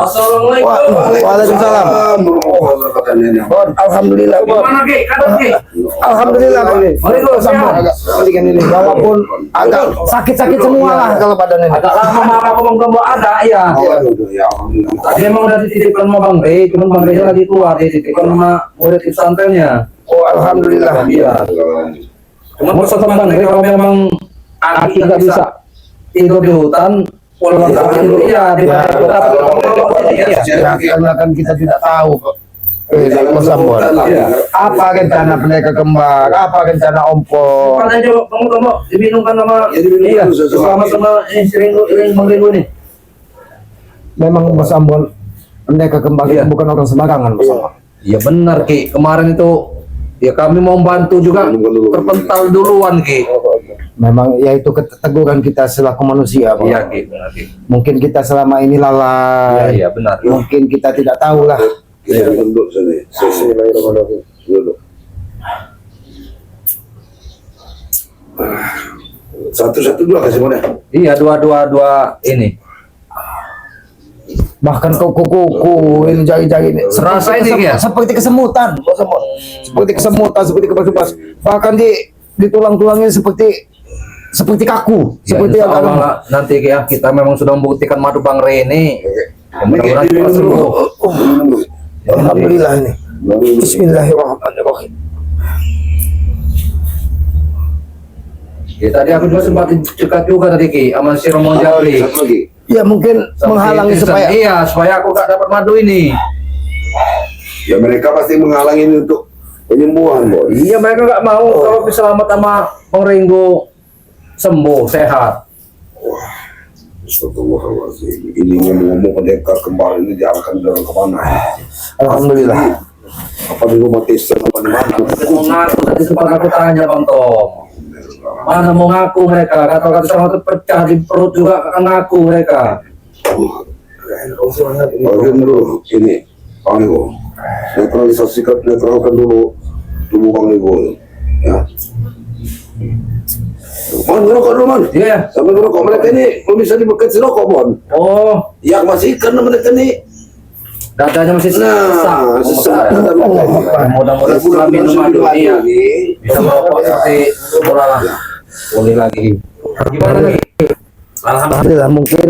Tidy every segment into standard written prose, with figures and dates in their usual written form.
Assalamualaikum. Waalaikumsalam. Alhamdulillah. Gimana Ki? Kadang Ki? Alhamdulillah. Walaupun agak sakit-sakit semua lah kalau badan ini. Agak lama marah ngomong ada ya. Tadi emang udah dititipkan sama Bang Rey, cuman Bang Rey lagi keluar, dititipkan sama murid pesantrennya. Oh, alhamdulillah. Iya. Cuma pesan Bang Rey kalau memang Aki nggak bisa tidur di hutan, pulang tidur iya di karena kan kita tidak tahu apa rencana mereka kembang, apa rencana ompong. Kan aja kamu diminumkan sama iya sama sering Bang Rey nih. Memang Mas Ambon mereka kembang Iya. bukan orang sembarangan Mas Ambon. Iya benar Ki, kemarin itu ya kami mau bantu juga terpental duluan Ki. Memang ya itu keteguran kita selaku manusia. Bang. Iya Ki, benar Ki. Mungkin kita selama ini lalai. Iya benar. Mungkin kita tidak tahu lah. Kita duduk sini. Bismillahirrahmanirrahim. Duduk. Satu-satu dua kasih mana? Iya dua ini. Bahkan kuku ini jari-jari ini Serasa ini ya? seperti kesemutan, Mas Ambon. Seperti kesemutan, seperti kebas-kebas. Bahkan di tulang-tulangnya seperti kaku, Ya, seperti insya apa? Allah nanti ya kita memang sudah membuktikan madu Bang Rey ini. Mudah-mudahan kita sembuh. Alhamdulillah ini. Bismillahirrahmanirrahim. Ya tadi aku juga sempat cekat juga tadi Ki sama si Romo Jabri. Satu lagi. Ya mungkin menghalangi supaya iya supaya aku gak dapat madu ini. Ya mereka pasti menghalangi ini untuk penyembuhan, Bos. Iya mereka nggak mau kalau bisa selamat sama Bang Ringo sembuh sehat. Astagfirullahaladzim. Ini ngomong pendekar kembar ini diarahkan dorong ke mana? alhamdulillah. Apa di rumah Tisa apa di mana? Mau ngaku tadi sempat aku tanya Bang Tom. Mana mau ngaku mereka? Kata-kata sama itu pecah di perut juga akan ngaku mereka. Bagian dulu ini Bang Nego. Netralkan dulu tubuh Bang Nego. Ya. Man, ngerokok dulu, Man. Iya. Sampai ngerokok mereka ini belum bisa dibekat si rokok, Bon. Oh, Yang masih karena mereka ini. dadanya masih sesak. Nah, sesak. Mudah-mudahan setelah minum madu ini ya bisa merokok seperti semula lah. Boleh lagi. Gimana lagi? Alhamdulillah mungkin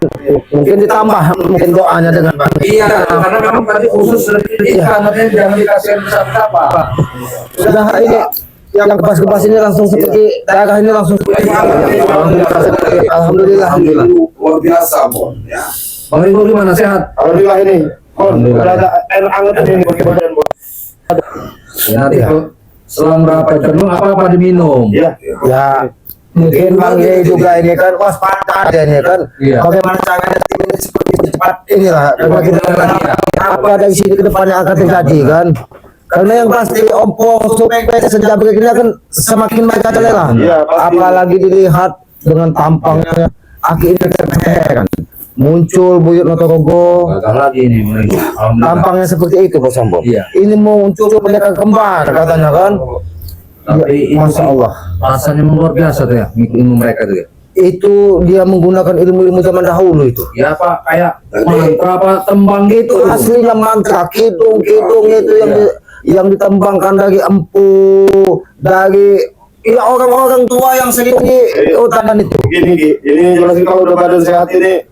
ditambah mungkin doanya dengan Iya, karena memang tadi khusus pendidikan, nanti jangan dikasih siapa. sudah ini yang kebas-kebas ini langsung seperti darah ini langsung alhamdulillah. Luar biasa, Bon. Ya. Bang Ringo gimana sehat? Alhamdulillah ini. Alhamdulillah. Udah ada air hangat ini bagi badan, Bos. Ya, nanti selang berapa jam apa diminum? Ya, mungkin Bang Ye juga ini kan waspada dia ini kan. Iya. Bagaimana caranya ini seperti cepat inilah karena kita apa dari sini ke depannya akan terjadi kan. Karena yang pasti ompong supaya sejak begini kan semakin mereka lelah. Apalagi dilihat dengan tampangnya Aki ini kan muncul buyut Notorogo. Gagal lagi ini mulai. Alhamdulillah. Tampangnya seperti itu Bos Sambo. Iya. Ini muncul pendekar kembar katanya kan. Tapi Ya, Masya Allah. rasanya luar biasa tuh ya ilmu mereka tuh ya. Itu dia menggunakan ilmu-ilmu zaman dahulu itu. Ya apa kayak mantra apa tembang gitu. Itu aslinya mantra kidung itu yang ditembangkan dari empu dari ya orang-orang tua yang sering di hutan itu. Ini jelasin kalau udah badan sehat ini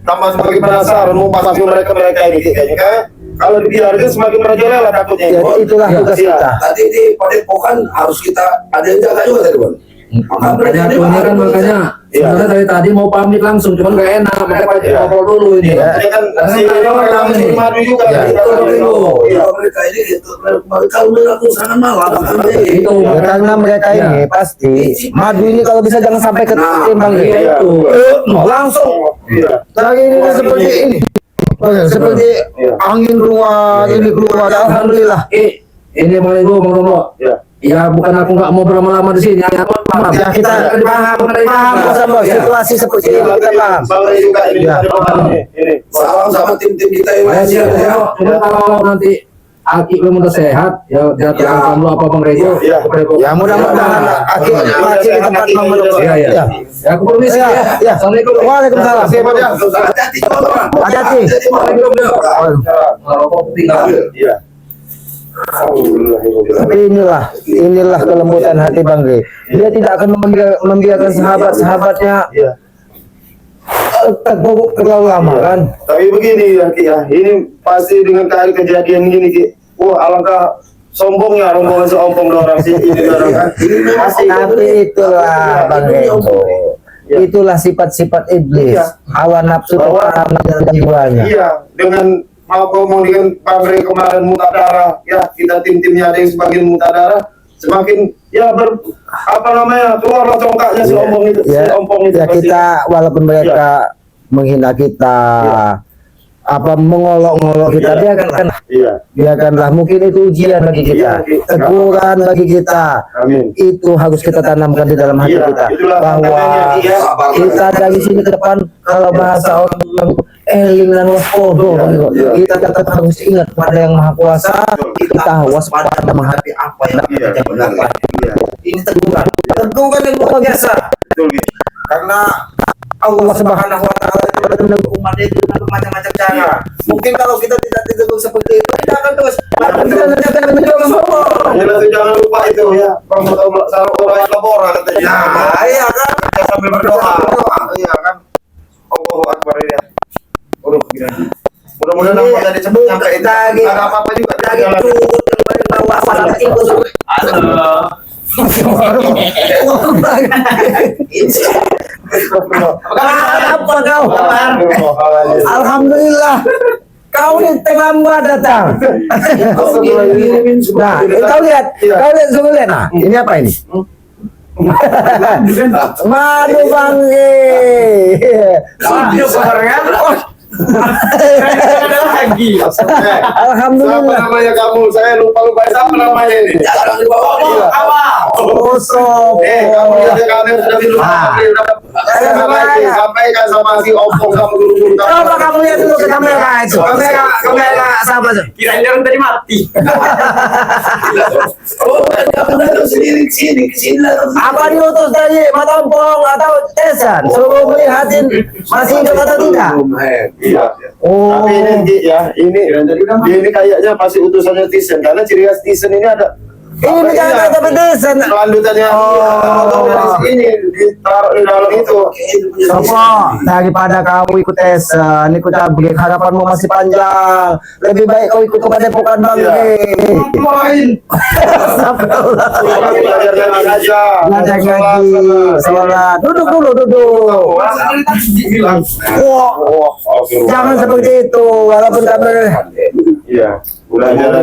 tambah semakin penasaran mau pasang mereka ini kayaknya kan kalau dibiarkan semakin merajalela takutnya. Jadi itulah tugas kita. Tadi di Padepokan harus kita ada yang jaga juga tadi, Bon. Makanya tuh ini kan makanya sebenarnya dari tadi mau pamit langsung cuman gak enak makanya Pak ngobrol dulu ini. Ini kan si orang madu juga. Mereka ini gitu. Mereka udah sangat malam. Itu Ya, karena mereka ini pasti madu ini kalau bisa jangan sampai ketimbang itu. langsung dari ini seperti ini. Seperti angin keluar, ini keluar. Alhamdulillah. Ini Bang Ringo, Bang Romo. Ya bukan aku nggak mau berlama-lama di sini. Ya, Ya kita paham Bos Sambo, situasi seperti ini kita paham. Juga ini. Ya. Ini. Salam sama tim-tim kita yang Ya, masih siap, ya. Cuma kalau nanti Aki memang udah sehat, ya jatuhkan lu apa Bang Rego? Iya. Ya mudah-mudahan Aki masih di tempat nomor Iya, iya. ya. Ya, aku permisi ya. Ya. Assalamualaikum. Waalaikumsalam. Hati-hati teman-teman. Hati-hati. Rokok tinggal. Iya. Tapi inilah kelembutan hati Bang Rey. Dia tidak akan membiarkan sahabat-sahabatnya terpuruk terlalu lama kan. Tapi begini ya Ki ya, ini pasti dengan kali kejadian gini Ki. Wah alangkah sombongnya rombongan seompong orang sih ini orang kan. Tapi itulah Bang Rey. Itulah sifat-sifat iblis, Iya. hawa nafsu tertanam dalam jiwanya. Iya, dengan mau ngomong dengan Bang Rey kemarin muta darah, ya kita tim-timnya ada yang sebagian muta darah, semakin ya keluarlah congkaknya si ompong itu, si ompong itu. Ya pasti. kita walaupun mereka menghina kita, mengolok-ngolok kita, Iya. biarkanlah mungkin itu ujian bagi kita, Iya. teguran bagi kita. Amin. Itu harus kita tanamkan di dalam hati Iya, kita itulah bahwa tantangannya, iya. kita dari sini ke depan kalau bahasa orang eling dan waspodo, Iya. kita tetap harus ingat pada yang maha kuasa, kita waspada menghadapi apa yang Iya, kita benar. Iya. ini teguran yang luar biasa. Betul Ki. Karena Allah Subhanahu wa taala itu menegur umatnya dengan bermacam-macam cara. Mungkin kalau kita tidak ditegur seperti itu, kita akan terus mencoba sombong. Jangan lupa itu ya, salah orang yang laporan katanya. Iya kan? Kita sambil berdoa. Iya kan. Allahu Akbar ya. Mudah-mudahan apa tadi sebut sampai itu. Lagi Ada apa-apa juga di lagi jalan. turun dari bawah salah itu. Apa kau? Alhamdulillah. Kau ini terlambat datang. Nah, kau lihat, suruh lihat. Nah, ini apa ini? Madu Bang Rey. Alhamdulillah. Siapa namanya kamu? Saya lupa siapa namanya ini. Jangan dibawa Oh, sob. Kamu lihat kalian sudah di rumah. Sampaikan sama si ompong kamu guru-guru kamu. Coba kamu lihat dulu ke kamera itu. Kamera sama tuh. Kirain orang tadi mati. Oh, kamu datang sendiri ke sini lah. Apa diutus dari Matompong atau Tesan? Suruh melihatin masih hidup atau tidak? Iya. Oh. Tapi ini kayaknya pasti utusannya Tisen karena ciri khas Tisen ini ada. Ini jangan kata Tesan. Lanjutannya ini ditaruh di dalam itu. Sopo, daripada kau ikut Tesan, ikut Abrik, harapanmu masih panjang. Lebih baik kau ikut kepada Pokan Bang Rey. Main. Belajar aja. Belajar ngaji, sholat. Duduk dulu, duduk. Wah, jangan seperti itu. Walaupun kami Iya. Belajar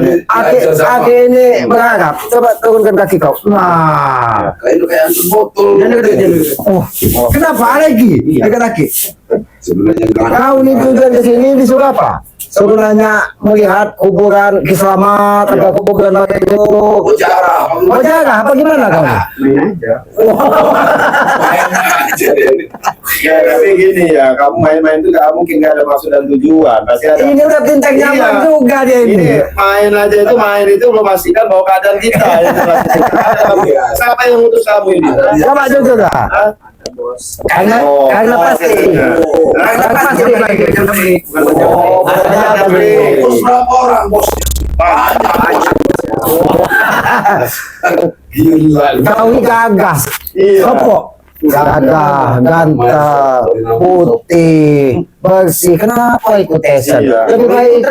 Aki ini berharap. Coba turunkan kaki kau. Nah, Kayak kayak antum botol. oh, kenapa lagi? Dekat kaki. Sebenarnya Kau ini tujuan ke sini disuruh apa? Suruh nanya melihat kuburan Kislamat atau kuburan itu. Bicara. Oh jarah, apa gimana kamu? Ya tapi gini ya, kamu main-main itu gak mungkin gak ada maksud dan tujuan. Pasti ada. Ini udah bintang Iya. nyaman juga dia ini. Ini main aja itu memastikan bahwa keadaan kita. Siapa yang utus kamu ini? Coba jujur lah. Hah? Karena Oh, pasti. Karena pasti baik. Oh, Bos berapa orang bos? Gila. Kau ini gagah. Iya. Sopo? Gagah, ganteng, putih, bersih. Kenapa ikut Tesan? Iya. Lebih baik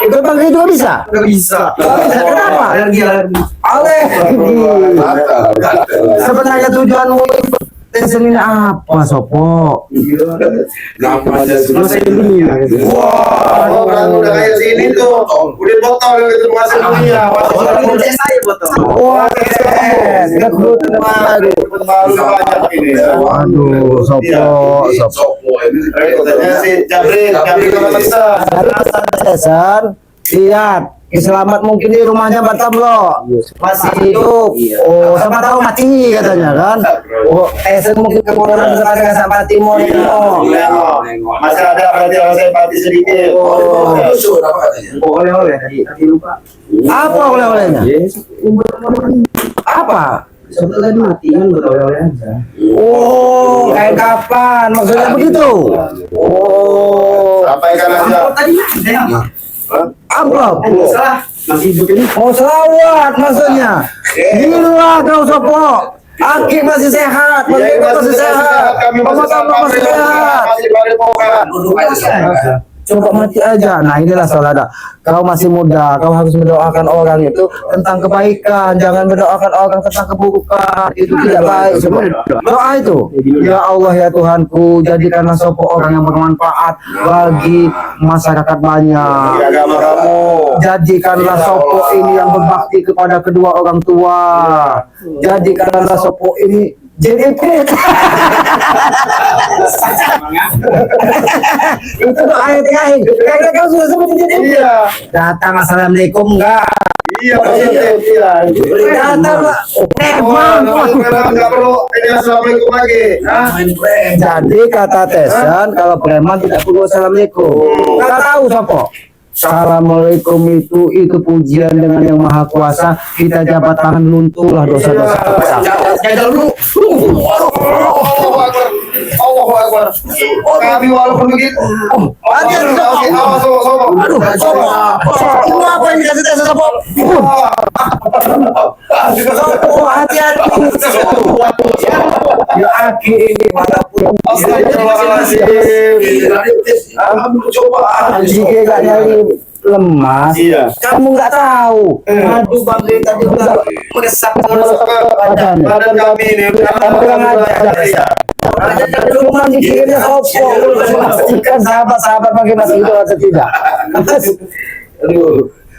ikut Bang Rey juga bisa. Gak bisa. Nggak bisa, kenapa? Alergi. Sebenarnya tujuanmu ikut Tesan ini apa, Sopo? Nama aja sudah Wah, orang udah kayak sini tuh. Udah botol yang itu masuk dunia. Saya botol. Wah, kebut baru. Baru banyak ini. Aduh, Sopo. Sopo ini. Katanya si Jabri kalau bisa. Dari Tesan, lihat selamat mungkin di rumahnya Batam lo masih hidup. Oh, sama tahu mati katanya kan. Oh, Tyson mungkin kekurangan sekarang sampai timur itu. Masih ada berarti orang simpati sedikit. Oleh-oleh tadi lupa. Apa oleh-olehnya? Apa? Sebetulnya tadi mati kan oleh-oleh aja. Oh, kayak kapan? Maksudnya begitu? Oh, Sampaikan aja. Tadi ada. amplop. Salah. Masih hidup ini. Oh, selawat maksudnya. Gila kau Sopo. Aki masih sehat, Iya, masih sehat. Kami masih Sama-sama masih sehat. masih padepokan. Coba mati aja. Nah, inilah saudara. Kau masih muda, kau harus mendoakan orang itu tentang kebaikan, jangan mendoakan orang tentang keburukan. Itu tidak baik. Semua doa itu. Ya Allah ya Tuhanku, jadikanlah Sopo orang yang bermanfaat bagi masyarakat banyak. Di agama kamu. Jadikanlah Sopo ini yang berbakti kepada kedua orang tua. Jadikanlah Sopo ini JDP. Itu tuh ayat-ayat. Karena kau sudah sebut JDP. Iya. Datang assalamualaikum enggak? Iya, positif. Iya. Datang lah. Nggak perlu ini assalamualaikum lagi. Hah? Jadi kata Tesan kalau preman tidak perlu assalamualaikum. Nggak tahu Sopo. Assalamualaikum itu pujian dengan yang maha kuasa. Kita jabat tangan lunturlah dosa-dosa kita. Jangan dulu. Allahu Akbar. Allahu Akbar. Kami walaupun begitu. Sopo apa yang dikasih Tesan Sopo? Sopo hati-hati. Ya Aki ini walaupun jika gak nyari lemas, Iya. kamu nggak tahu. Aduh, Bang Rin tadi udah mengesap Badan kami ini Cuma dikirnya Sopo. Pastikan sahabat-sahabat pakai masih hidup atau tidak.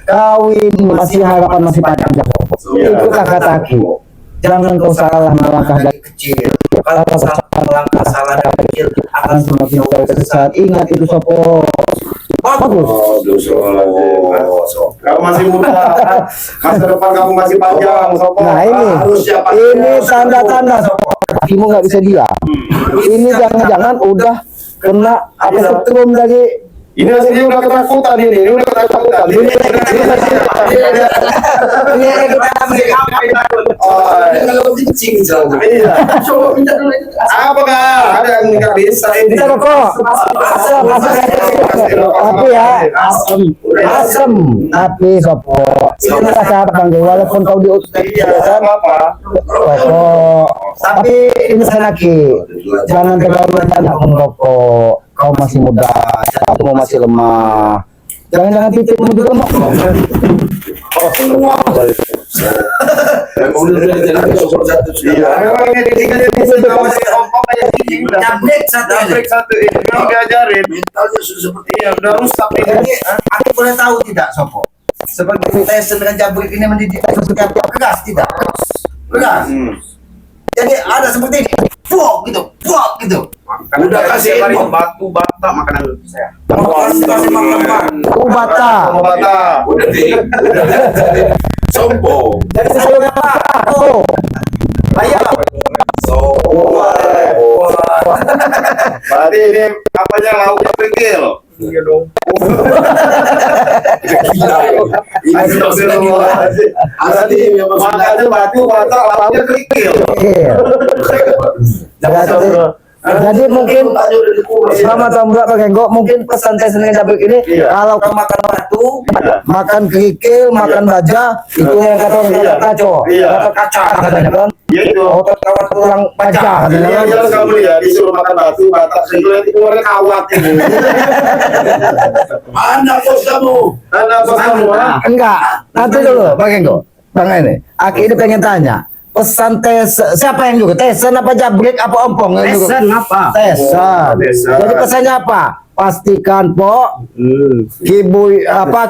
Kawin masih harapan masih panjang. Ikutlah kataku. Jangan kau salah melangkah dari kecil. Kalau kau salah melangkah salah dari kecil akan semakin kau tersesat. Ingat itu Sopo. Bagus. Kamu masih muda. Masa depan kamu masih panjang, Sopo. Nah ini tanda-tanda Sopo. Kakimu nggak bisa diam. Ini jangan-jangan udah kena apa setrum dari. Ini hasilnya udah ketakutan ini udah ketakutan. Ini iya. Apa kah? Ada yang nggak bisa ini. Bisa rokok. Tapi ya asem. Tapi Sopo. Ini sahabat panggil walaupun kau diutus dari biasa Apa? rokok. Tapi ini saya lagi. Jangan terlalu banyak merokok. Kau masih muda, kamu masih lemah. Jangan titikmu juga lemah. Iya, memang ini ditinggal di sini masih ompong aja sini. Jabrik satu. Jabrik satu ini memang diajarin. Mentalnya sudah seperti Iya, udah rusak ini. Jadi, aku boleh tahu tidak, Sopo? Seperti Tyson dengan Jabrik ini mendidik seperti apa? Keras tidak? Keras. Jadi ada seperti ini, buak gitu. Udah kasih batu bata makanan saya. kasih makan. Bata. Udah sombong. Dari sebelum apa? Oh. Berarti ini apanya lauknya kerikil. Iya dong. Berarti makannya batu, bata, lauknya kerikil. Jadi mungkin sama Tombrak Pak Genggo mungkin pesan Tyson dengan Jabrik ini kalau kau makan batu, makan kerikil, makan baja itu yang kata orang kacau, kata kaca katanya kan. Iya itu. Otot kawan tulang baja katanya Iya, kan. jelas kamu ya disuruh makan batu, bata, kerikil nanti keluarnya kawat ini. Mana bos kamu? Mana bos kamu? Enggak, nanti dulu Pak Genggo. Bang ini, Aki ini pengen tanya. Pesan siapa yang juga? Tyson apa Jabrik apa Ompong? Tyson apa? Tyson. Tyson. Jadi pesannya apa? Pastikan Po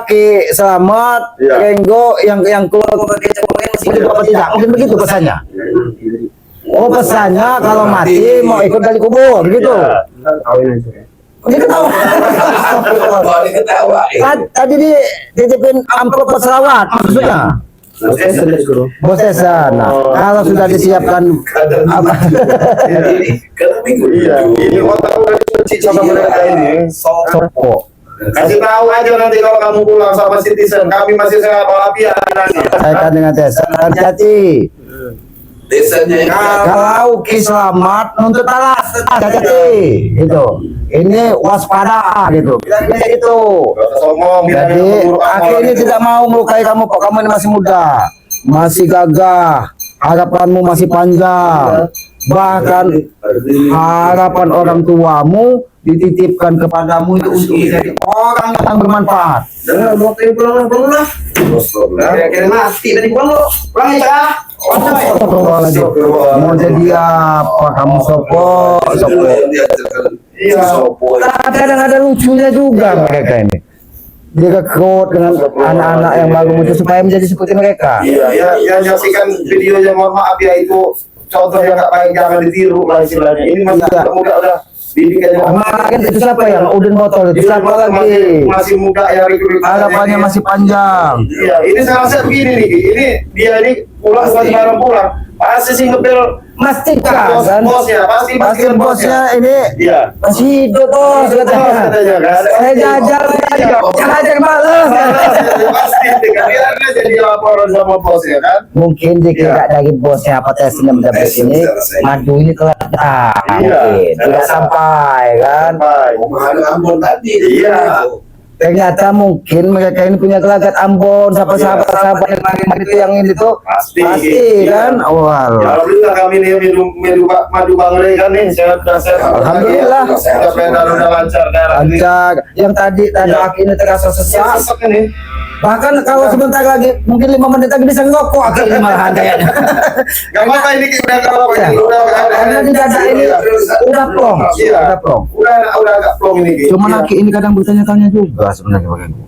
Ki Selamat Genggo yang keluar masih hidup apa tidak? Mungkin begitu pesannya. Oh pesannya kalau mati mau ikut dari kubur gitu. Dia ketawa. Oh, dia ketawa. Tadi dititipin amplop pesawat maksudnya. Bos Desa. Nah, kalau sudah disiapkan apa? Karena minggu Iya, ini otak udah dicuci sama mereka ini. Sopo. Kasih tahu aja nanti kalau kamu pulang sama citizen, kami masih sehat walafiat nanti. Saya dengan Desa. Hati-hati. desanya yang Kalau Ki selamat nuntut balas. Hati-hati. Itu. Ini waspada gitu. Bilangnya gitu. Ngomong, Jadi Aki ini tidak mau melukai kamu kok. Kamu ini masih muda, masih gagah, harapanmu masih panjang. Bahkan harapan orang tuamu dititipkan kepadamu itu untuk menjadi orang yang bermanfaat. Jangan bawa kayu pulang. Kira-kira mati tadi pulang lo. Pulang ya. Mau jadi apa kamu Sopo? Iya. Kadang ada lucunya juga mereka ini. Dia rekrut dengan anak-anak yang baru muncul supaya menjadi seperti mereka. Iya, ya nyaksikan videonya, mohon maaf ya, itu contoh yang nggak baik, jangan ditiru lah istilahnya. Ini masih Iya. muda udah didikannya Kemarin itu siapa yang udin botol itu siapa lagi? masih muda ya, Harapannya masih panjang. Iya, ini saya rasa begini nih, ini dia ini pulang barang pulang, pasti sih ngepel Mastika kan? bosnya, pasti Bosnya ini Iya. masih hidup bos katanya. Katanya kan. Saya jajar males. Pasti kan, dia jadi laporan sama bos ya kan. Mungkin dikira dari bosnya apa tesnya mendapat ini madu ini telah datang. Iya. Mungkin tidak sampai kan? Sampai. Bukan Ambon tadi. Iya. Ternyata mungkin mereka ini punya gelagat Ambon, sahabat-sahabat yang kemarin itu yang ini tuh Pasti. kan awal. Ya alhamdulillah kami nih minum madu Bangre kan nih, sehat. Alhamdulillah. Udah pedal udah lancar darah. Lancar. Yang tadi tanda aki ini terasa sesak. Sesak ini. Bahkan kalau sebentar lagi mungkin 5 menit lagi bisa ngokok aki ini malahan kayaknya. Gak apa-apa ini udah kalau Ya. ini udah Karena di dada ini udah plong, Iya. udah plong. Udah agak plong ini. Ki. Cuman Iya. aki ini kadang bertanya-tanya juga sebenarnya bagaimana.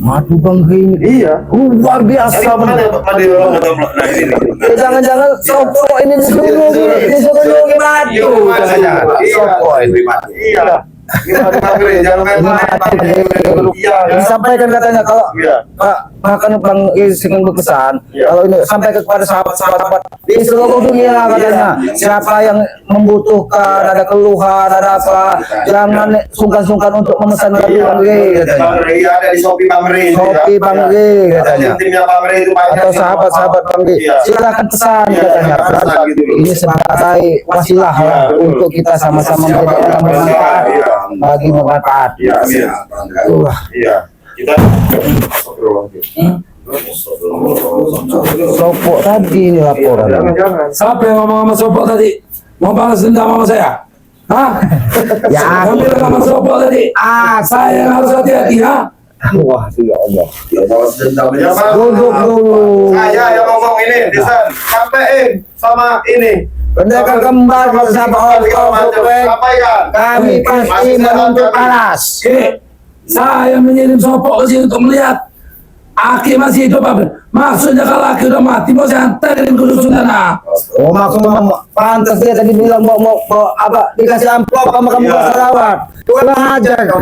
Madu Bangre ini Iya. luar biasa. Tadi mana bener. madu nah ini. Jangan-jangan Sopo ini disuruh madu. Iya. Sopo ini. Iya. Ini madu Bangre, jangan main-main. Iya. Disampaikan katanya kalau Iya. bahkan Bang Ising berpesan Iya. kalau ini sampai kepada sahabat-sahabat di seluruh dunia katanya siapa yang membutuhkan ada keluhan ada apa jangan sungkan-sungkan untuk memesan Madu Bangre katanya. Bangre iya, ada di Shopee Bangre. Shopee Bangre katanya. Timnya Bangre itu banyak. Atau sahabat-sahabat Bangre Iya. silakan pesan Iya, katanya. pesan gitu loh. Ini sebagai wasilah ya untuk kita sama-sama menjadi orang bermanfaat Iya. bagi bermanfaat. Iya, iya. Wah. Iya. Kita Sopo tadi ini laporan. jangan. Siapa yang ngomong sama Sopo tadi? Mau balas dendam sama saya? Hah? Ya. Kamu bilang sama Sopo tadi? Saya yang harus hati-hati, ha? Wah, ya Allah. Ya, balas dendam aja. Duduk dulu. Saya yang ngomong ini, Disan. Sampein sama ini. Pendekar kembar bersama orang Sobek. Sampaikan. Kami pasti menuntut balas. Oke, saya mengirim Sopo ke sini untuk melihat Aki masih hidup apa? Maksudnya kalau Aki udah mati mau saya antarin ke dusun sana. Oh, maksudnya pantas dia tadi bilang mau apa dikasih amplop sama kamu salawat. Kurang ajar kau.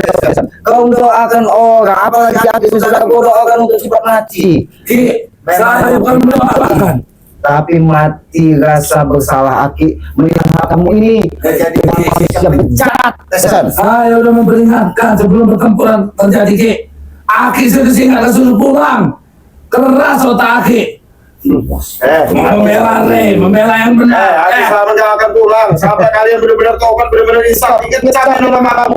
Kau mendoakan orang, apalagi Aki sudah kau doakan untuk cepat mati. Ki, saya bukan mendoakan. Tapi mati rasa bersalah Aki melihat kamu ini jadi manusia bejat. Saya udah memperingatkan sebelum pertempuran terjadi, Ki. Aki sedih nggak suruh pulang. Keras otak Aki. Membela yang benar. Aku selalu jangan akan pulang sampai kalian benar-benar tobat, benar-benar insaf. Ingat pecahin nama kamu.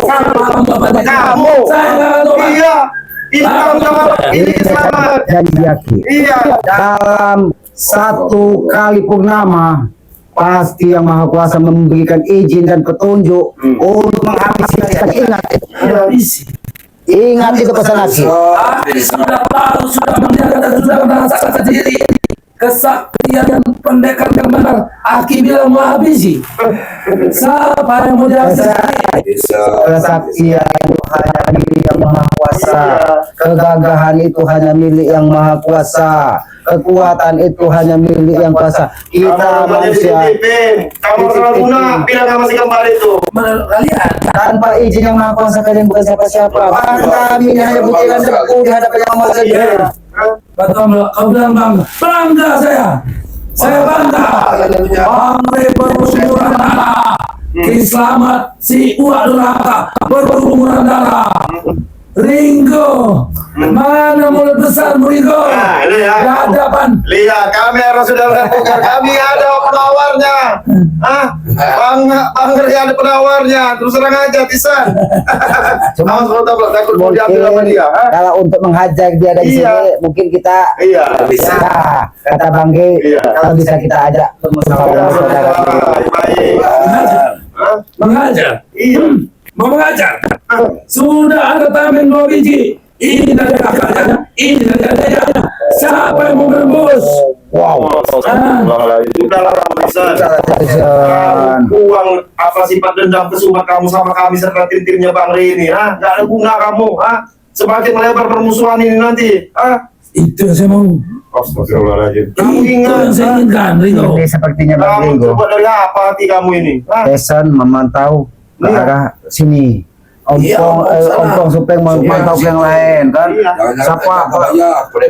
Kamu. Saya nggak tahu. Iya. Ini kamu jawab. Ini selamat. Janji Aki. Iya. Dalam satu kali purnama pasti yang Maha Kuasa memberikan izin dan petunjuk untuk menghabisi kita. Ingat itu pesan Aki. Aki sudah tahu, sudah menjaga dan sudah merasakan sendiri kesaktian dan pendekar yang benar. Aki bilang mau habisi. Siapa yang mau dihabisi? Kesaktian itu hanya milik yang Maha Kuasa. Kegagahan itu hanya milik yang Maha Kuasa. kekuatan itu hanya milik yang kuasa. Kita Kamu manusia kamu terlalu lunak bilang sama si kembar itu. Menurut kalian, tanpa izin yang maha kuasa kalian bukan siapa-siapa. Bahkan kami ini hanya buktikan debu di hadapan yang maha saja. kau bilang bangga saya bangga. Bangre berumuran darah, Kiselamat si Uak Durhaka berumuran darah. Ringo, mana mulut besar Ringo? Nah, ini ya. Di hadapan. Lihat kamera sudah membongkar. Kami ada penawarnya. Bang Ri ada penawarnya. Terus terang aja Tisan. Cuma Kalau takut mau diambil sama dia. kalau untuk menghajar dia dari Iya. sini mungkin kita Iya. bisa kata Bang G, Iya. kalau bisa kita ajak saudara saudara. Baik. Mengajar. Hah? Mengajar. Iya. Mau mengajar. Sudah ada tameng 2 biji. Ini dari kakaknya, ini dari adiknya. Siapa yang mau menembus? Wow. Sudah lah Tisan. Uang apa sifat dendam kesumat kamu sama kami serta tim-timnya Bang Ri ini, Gak ada guna kamu, Semakin melebar permusuhan ini nanti, Itu yang saya mau. Astagfirullahaladzim. Itu Kamu yang ingat, saya inginkan, Ringo. Ini sepertinya Bang kamu Ringo. coba dari apa hati kamu ini? Pesan memantau ke Iya. arah sini. Iya, Ompong supaya memantau ke yang lain kan. Iya. Siapa?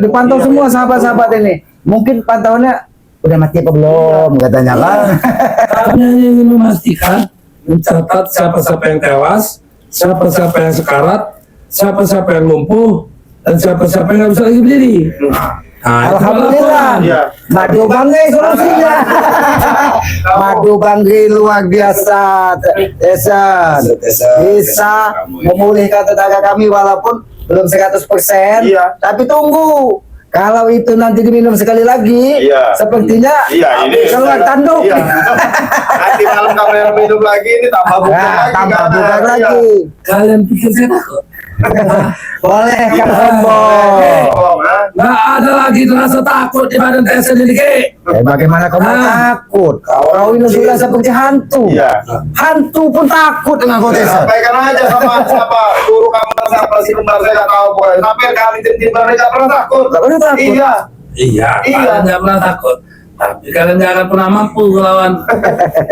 Dipantau semua sahabat-sahabat ini. Mungkin pantauannya udah mati apa belum katanya kan. Kami hanya ingin memastikan, mencatat siapa-siapa yang tewas, siapa-siapa yang sekarat, siapa-siapa yang lumpuh, dan siapa-siapa yang nggak bisa lagi berdiri. Nah, itu Alhamdulillah. laporan. Iya. Madu Bangge solusinya. Madu Bangge luar biasa. Tesan bisa memulihkan tenaga kami walaupun belum 100%. Iya. Tapi tunggu. Kalau itu nanti diminum sekali lagi, Iya. sepertinya Iya, ini keluar tanduk. Iya. Nanti malam kamera minum lagi ini tambah bukan Nah, lagi. tambah kan? bukan Iya. lagi. Kalian pikir saya takut? Boleh Kang Iya. Sombo. Oh, Nggak ada lagi rasa takut di badan saya sendiri, Ki. Bagaimana kamu takut? Kau ini sudah seperti hantu. Iya. Hantu pun takut dengan kau Tesan. Sampaikan aja sama siapa guru kamu siapa si kembar saya nggak tahu pokoknya. Sampai kami tim mereka pernah takut. Nggak pernah takut. Iya. Iya, Iya. kalian nggak pernah takut. Tapi kalian nggak akan pernah mampu melawan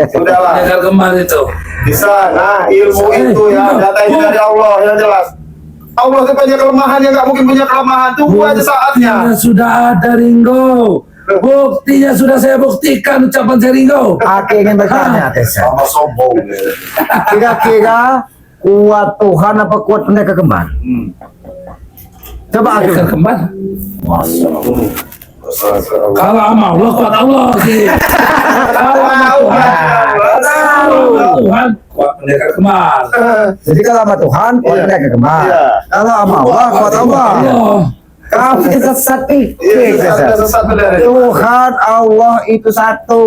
Sudahlah. pendekar kembar itu. Bisa. Nah ilmu itu ya data ini dari Allah yang jelas. Allah itu punya kelemahan yang nggak mungkin punya kelemahan. Tunggu aja saatnya. Buktinya sudah ada, Ringo. Buktinya sudah saya buktikan ucapan saya, Ringo. Aku ingin bertanya Tesan. Sama sombong. Kira-kira kuat Tuhan apa kuat pendekar kembar? Coba aku. Pendekar kembar. Kalau sama Allah, kuat Allah, Ki. Kalau sama Tuhan, kuat pendekar kembar. Jadi kalau sama Tuhan kuat Iya. pendekar kembar. Iya. Kalau sama Allah kuat Allah. Allah. Kamu sesat pikir Iya, ada Tesan. sesuatu dari Tuhan Allah itu satu.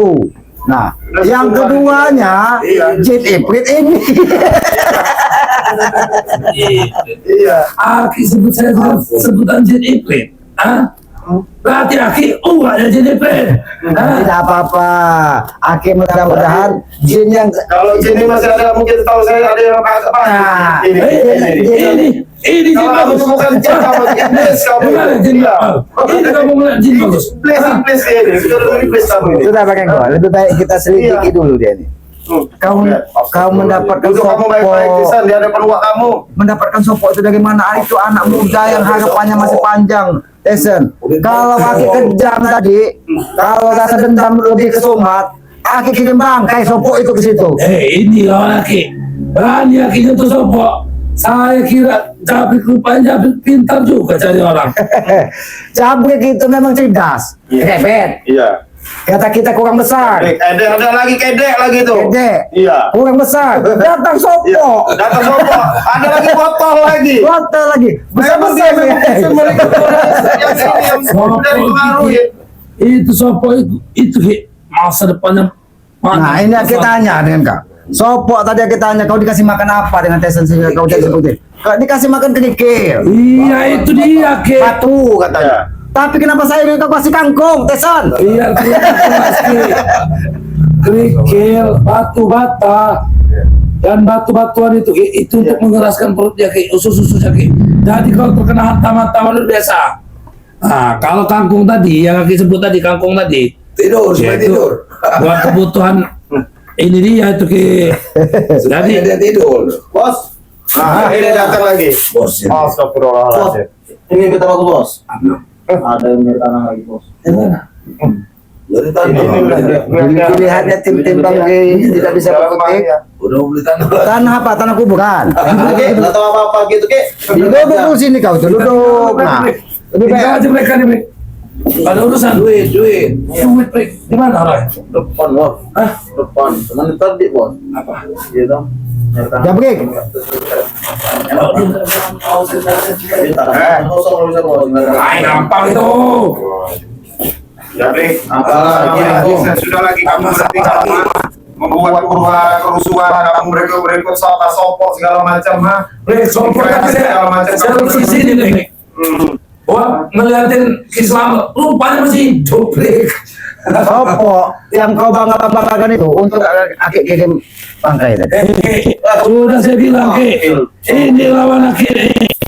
Nah, yang keduanya Iya. jin ibrit ini. Iya. Aki sebut saya sebutan jin iblis. Berarti Aki ada jin iblis. Tidak apa-apa. Aki mudah-mudahan jin yang Kalau sini masih ada mungkin tahu saya ada yang pakai apa? Nah, Ini jin Kalau bagus. kamu bukan jin, kamu iblis kamu. Gimana jin Iya. bagus? Ini kamu ngeliat jin bagus. Iblis ini. Sudah iblis kamu ini. sudah pakai gua. Lebih baik kita selidiki Iya. dulu dia ini. Kau mendapatkan Duduk kamu baik-baik di sopo. sana di hadapan uak kamu. Mendapatkan sopo itu dari mana? Itu anak muda yang harapannya masih panjang. Tesan, kalau Aki kejam tadi, kalau rasa dendam lebih ke Sumat, Aki kirim bangkai sopo itu ke situ. Ini lawan Aki. Berani Aki nyentuh sopo. Saya kira Jabrik rupanya Jabrik pintar juga cari orang. Jabrik itu memang cerdas. Hebat. Iya. Kata kita kurang besar. Ada lagi kedek lagi tuh. Kedek. Iya. Kurang besar. Datang Iya. sopo. Datang sopo. Ada lagi botol lagi. Botol lagi. Besar-besar. Mereka yang sini yang sudah dipengaruhi. Itu sopo itu Ki. Masa depannya Nah, ini kita tanya dengan kau. Sopo tadi kita tanya, kau dikasih makan apa dengan Tesan sehingga kau jadi seperti? Kau dikasih makan kerikil. Iya itu dia Ki. Batu katanya. Tapi kenapa saya minta kasih kangkung, Tesan? Biar kerikil, batu bata, dan batu-batuan itu untuk mengeraskan perutnya Ki, usus-ususnya Ki. Jadi kalau terkena hantaman-hantaman luar biasa. Nah, kalau kangkung tadi yang Aki sebut tadi, kangkung tadi, Tidur, supaya yaitu tidur. buat kebutuhan ini dia itu Ki. Supaya Jadi dia tidur. Bos. Nah, ini datang lagi. Bos ini. Astagfirullahaladzim. Ini kita bagus bos. Ada yang dari tanah lagi bos. Dari tadi. Pilihannya tim-tim Bangke tidak bisa berkutik. Udah mau beli tanah. Tanah apa? Tanah kuburan. Oke, nggak tahu apa-apa gitu ke. Duduk dulu sini kau tuh, duduk. Nah, lebih tinggal baik. aja mereka nih, Mek. Ada urusan Duit. duit, Mek. Di mana Roy? Depan bos. Hah? Depan. Cuman tadi bos. Apa? Iya dong. Jabrik. Ay, gampang itu. Jadi, Apa? sudah lagi kamu berarti kamu membuat kerusuhan, kamu berikut soal sopok segala macam, ha? Mek, sompor kan saya di sini, Mek. Wah, ngeliatin Islam, rupanya masih hidup, Mek. Sopo yang kau banggakan itu untuk akik kirim bangkai tadi. Sudah saya bilang, Ki. Ini lawan Aki.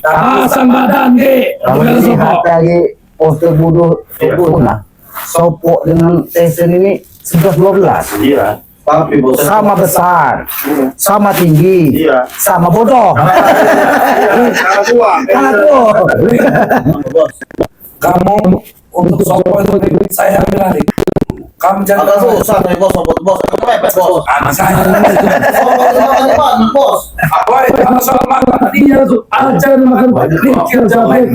Pasang badan, Ki. Kalau Bukan dilihat sopo. lagi poster tubuh nah, Sopo dengan Tyson ini 11-12 Iya. Tapi bos. sama besar, sama tinggi, Iya. sama bodoh. Kalah tua. Kalah tuh. Bos. Kamu untuk sopo itu saya bilang, kamu jangan Agak susah nih bos, bos. Kamu mepet bos. anak saya. Makan depan bos. Apa itu kalau soal makan dia tuh aja makan pikir sampai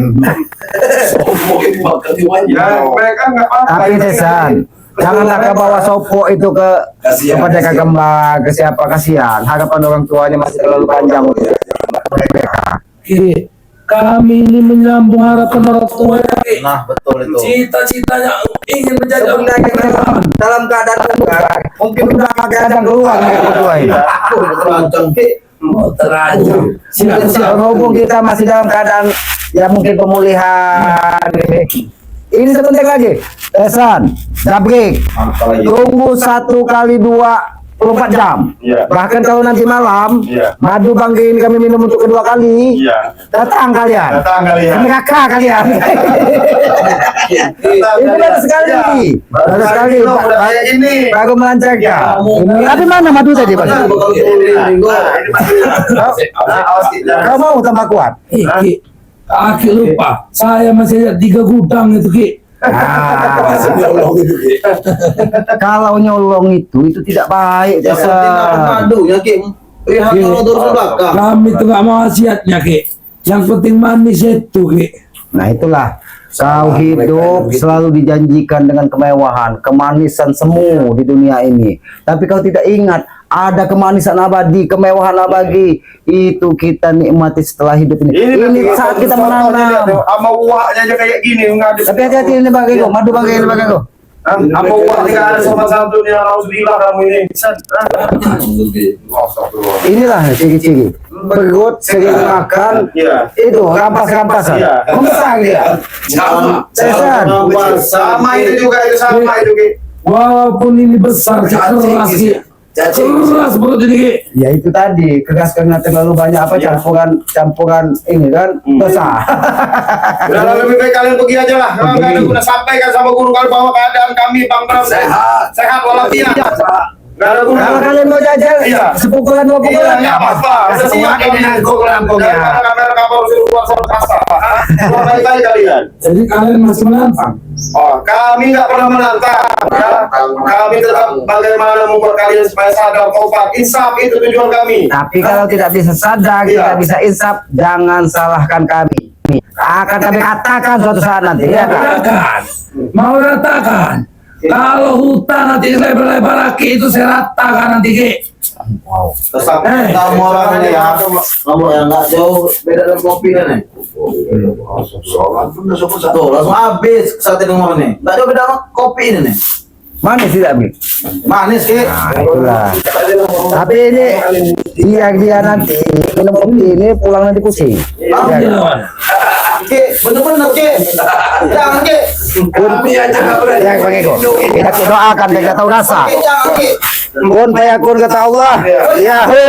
Ya, mereka nggak apa-apa. Tapi Tyson, janganlah kau bawa Sopo itu ke Kasihan, kepada kasihan. Kagembang, ke siapa kasihan. Harapan orang tuanya masih terlalu panjang untuk mereka. Ki, kami ini menyambung harapan orang tua ya, Ki. Nah betul itu. Cita-citanya ingin menjadi orang Sebenarnya tua. dalam keadaan mungkin udah keadaan keluar mereka berdua ini. Terancam ke. Mau terancam. Berhubung kita masih dalam keadaan ya mungkin pemulihan. Ini sebentar lagi, Tyson, Jabrik, tunggu 1x24 jam. Iya. Bahkan kalau nanti malam, Iya. madu Bangke ini kami minum untuk kedua kali. Iya. Datang kalian. Datang kalian. Neraka kalian. Ini baru sekali. Baru sekali. Udah kayak ini. Baru melancarkan. Tapi mana madu tadi, Pak? Kau mau tambah kuat? Ki, Aki lupa, saya masih ada 3 gudang itu, Ki. Ah, kalau nyolong itu tidak baik, Ya Tyson. madu ya ke. Lihat kalau terus belakang. Kami itu gak mau wasiatnya, Ki. Yang penting manis itu, Ki. Nah itulah kau hidup selalu dijanjikan dengan kemewahan, kemanisan semu di dunia ini. Tapi kau tidak ingat ada kemanisan abadi, kemewahan abadi itu kita nikmati setelah hidup ini. Ini saat kita menanam. Sama uaknya aja kayak gini ngadep. Tapi hati-hati ini bagi kau, madu bagi ini bagi kau. Apa uaknya nggak ada sama santunnya, alhamdulillah kamu ini. Inilah ciri-ciri perut sering makan Iya. itu rampas-rampasan. Iya. Membesar dia. Tyson. Sama itu juga itu sama itu Ki. Walaupun ini besar, Ki, keras, Ki. Keras perut ini, Ki. Ya itu tadi keras karena terlalu banyak apa Ya. campuran ini kan besar. Udah lebih baik kalian pergi aja lah. Kalau nggak ada guna sampaikan sama guru kalian bahwa keadaan kami Bang Bram sehat walafiat. Nggak ada guna. Kalau kalian mau jajal, Iya. sepukulan dua Iya, pukulan. nggak apa-apa. Udah siap kami. Daripada kamera kapal suruh keluar sama kasar. Keluar baik-baik kalian. Jadi kalian masih menantang. Oh, kami nggak pernah menantang. Ya. Kami tetap bagaimana membuat kalian supaya sadar taubat. Insaf itu tujuan kami. Tapi kalau tidak bisa sadar, Iya. tidak bisa insaf, jangan salahkan kami. Akan kami katakan suatu saat nanti. Ya, kan? Ratakan. Mau ratakan. Kalau hutan nanti lebar-lebar lagi itu saya ratakan nanti, Ki. Kesal kamu orang ini ya. Kamu yang nggak jauh beda dengan kopi kan nih. Tuh langsung habis saat ini nomor ini. Nggak jauh beda sama kopi ini nih. Manis tidak, Bi? Manis ki. Nah, itulah. Tapi ini dia nanti minum kopi ini pulang nanti pusing. Ah, Ya, Ini kan? lawan. Ki, bener-bener ki. Jangan ki. Kopi aja nggak boleh. Ya, Bang Eko. Kita doakan kita tahu rasa. Ki, jangan ki. Kun fayakun kata Allah. Yahu.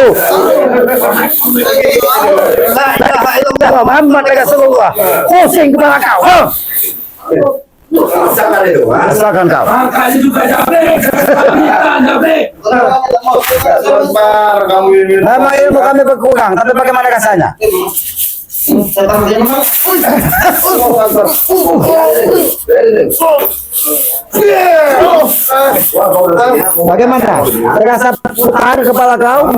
La ilaha illallah Muhammad Rasulullah. Pusing kepala kau. Rasakan itu, Rasakan kau. Makanya juga Jabre. Jabre. Sebentar kamu ini. Memang ilmu kami berkurang, tapi bagaimana rasanya? Bagaimana? Terasa putar kepala kau?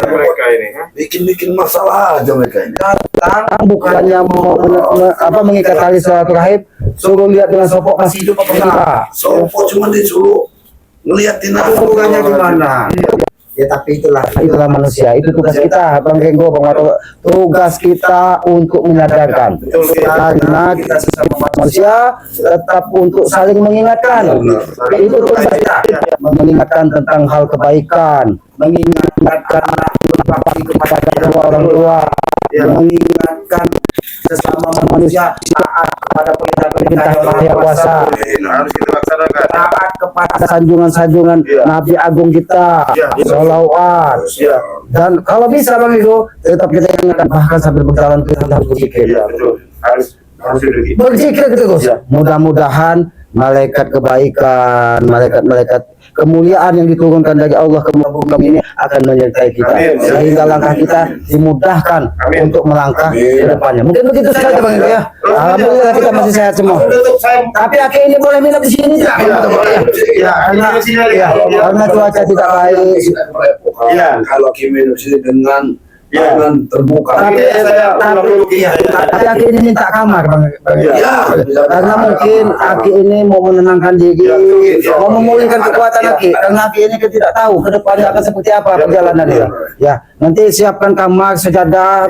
Mereka ini. bikin masalah aja mereka ini. Datang bukannya mau mengikat tali silaturahim, suruh lihat dengan sopok masih hidup apa enggak? Sopo cuma disuruh ngeliatin Hubungannya gimana? Ya tapi Itulah manusia, itu tugas kita, Bang Renggo, Bang Wato. Tugas kita untuk menyadarkan. Karena kita sesama manusia tetap untuk saling mengingatkan. Itu tugas kita, mengingatkan tentang hal kebaikan, mengingatkan berbakti kepada kedua orang tua, mengingatkan sesama manusia taat kepada perintah yang kuasa, Harus kita laksanakan. taat kepada sanjungan-sanjungan Nabi Agung kita, sholawat. Dan kalau bisa Bang Igo, tetap kita ingatkan bahkan sambil berjalan kita harus berzikir. Iya betul. Harus begitu. Berzikir gitu Gus. Mudah-mudahan malaikat kebaikan, malaikat kemuliaan yang diturunkan dari Allah ke muka bumi ini akan menyertai kita. Amin. Sehingga langkah kita dimudahkan Amin. untuk melangkah Amin. ke depannya. Mungkin begitu saja Bang Igo ya. Alhamdulillah kita masih sehat semua. Tapi akhirnya ini boleh minum di sini tidak? Ya, Karena cuaca tidak baik. Iya. Kalau Kimi sini dengan tangan terbuka. Tapi Aki ini minta kamar Bang. Ya, Karena mungkin Aki ini mau menenangkan diri, mau memulihkan kekuatan Aki. Karena Aki ini kita tidak tahu ke depannya akan seperti apa perjalanannya. Ya, nanti siapkan kamar, sejadah,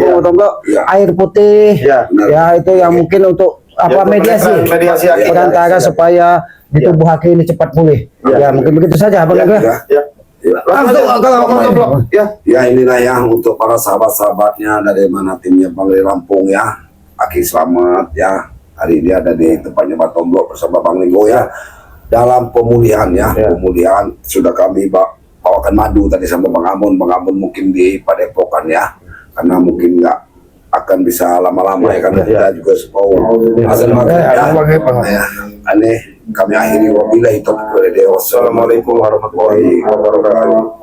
air putih. Ya, itu yang mungkin untuk mediasi Aki. perantara supaya di tubuh Aki ini cepat pulih. Ya, mungkin begitu saja Bang. Langsung kalau Ya inilah ya untuk para sahabat-sahabatnya dari mana timnya Bang Lee Lampung ya. Aki selamat ya. Hari ini ada di tempatnya Batomblok bersama Bang Linggo ya. Dalam pemulihan ya, pemulihan sudah kami bawakan madu tadi sama Bang Amun. Bang Amun mungkin di Padepokan ya. Karena mungkin nggak akan bisa lama-lama ya karena kita juga mau azan maghrib ya. Aneh kami akhiri wabillahi taufiq wal hidayah. Wassalamualaikum warahmatullahi wabarakatuh.